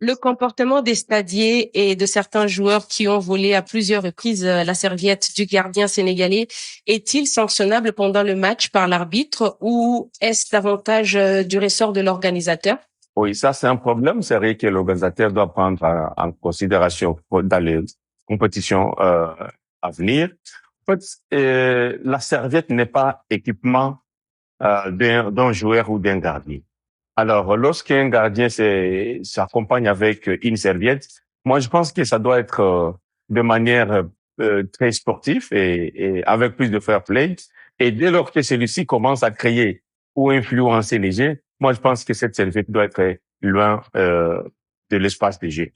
Le comportement des stadiers et de certains joueurs qui ont volé à plusieurs reprises la serviette du gardien sénégalais est-il sanctionnable pendant le match par l'arbitre ou est-ce davantage du ressort de l'organisateur? Oui, ça c'est un problème. C'est vrai que l'organisateur doit prendre en considération dans les compétitions à venir. En fait, la serviette n'est pas équipement d'un joueur ou d'un gardien. Alors, lorsqu'un gardien s'accompagne avec une serviette, moi je pense que ça doit être de manière très sportive et avec plus de fair play. Et dès lors que celui-ci commence à créer ou influencer les jeux, moi je pense que cette serviette doit être loin de l'espace des jeux.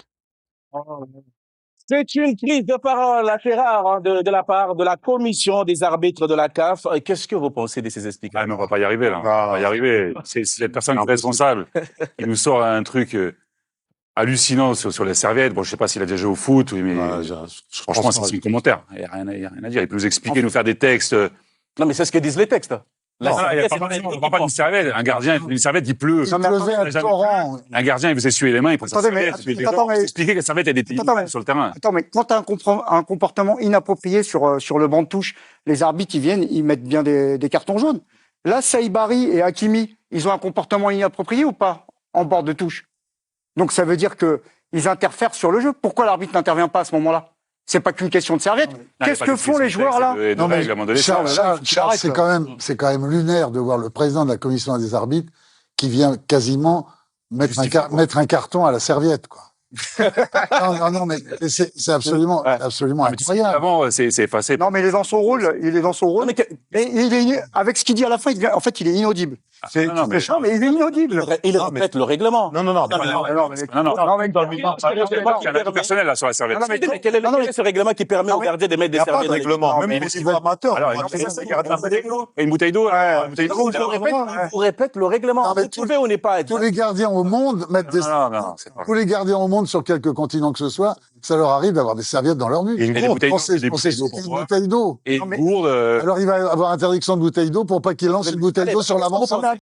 C'est une prise de parole assez rare hein, de la part de la commission des arbitres de la CAF. Qu'est-ce que vous pensez de ces explications? Ah, mais on va pas y arriver, là. On va pas y arriver. C'est cette personne responsable. Il nous sort un truc hallucinant sur les serviettes. Bon, je sais pas s'il a déjà joué au foot, mais franchement, c'est un commentaire. Il y a rien à dire. Il peut nous expliquer, nous faire des textes. Non, mais c'est ce que disent les textes. On ne parle pas d'une serviette. Un gardien, une serviette, il pleut. Un gardien, il veut s'essuyer les mains, il prend sa serviette. Expliquer que la serviette est détaillée sur le terrain. Attends, mais quand tu as un comportement inapproprié sur le banc de touche, les arbitres, ils viennent, ils mettent bien des cartons jaunes. Là, Saïbari et Hakimi, ils ont un comportement inapproprié ou pas en bord de touche? Donc ça veut dire qu'ils interfèrent sur le jeu. Pourquoi l'arbitre n'intervient pas à ce moment-là? C'est pas qu'une question de serviette. Qu'est-ce que font les joueurs là? Non mais Charles, c'est quand même lunaire de voir le président de la commission des arbitres qui vient quasiment mettre un carton à la serviette, quoi. non, mais c'est absolument incroyable. Avant, c'est effacé. Non, mais il est dans son rôle. Avec ce qu'il dit à la fin, en fait, il est inaudible. C'est méchant, mais il est inaudible. Il répète le règlement. Non. Personnel, là, sur la serviette. Mais quel est ce règlement qui permet aux gardiens de mettre des serviettes? Il n'y a pas de règlement. Même les niveaux amateurs. Alors, une bouteille d'eau, On répète le règlement. Vous trouvez ou n'est pas? Tous les gardiens au monde mettent des... Tous les gardiens au monde sur quelque continent que ce soit, ça leur arrive d'avoir des serviettes dans leur nuque. Et une bouteille d'eau. Et une gourde. Alors il va avoir interdiction de bouteille d'eau pour pas qu'il lance une bouteille d'eau sur l'avant.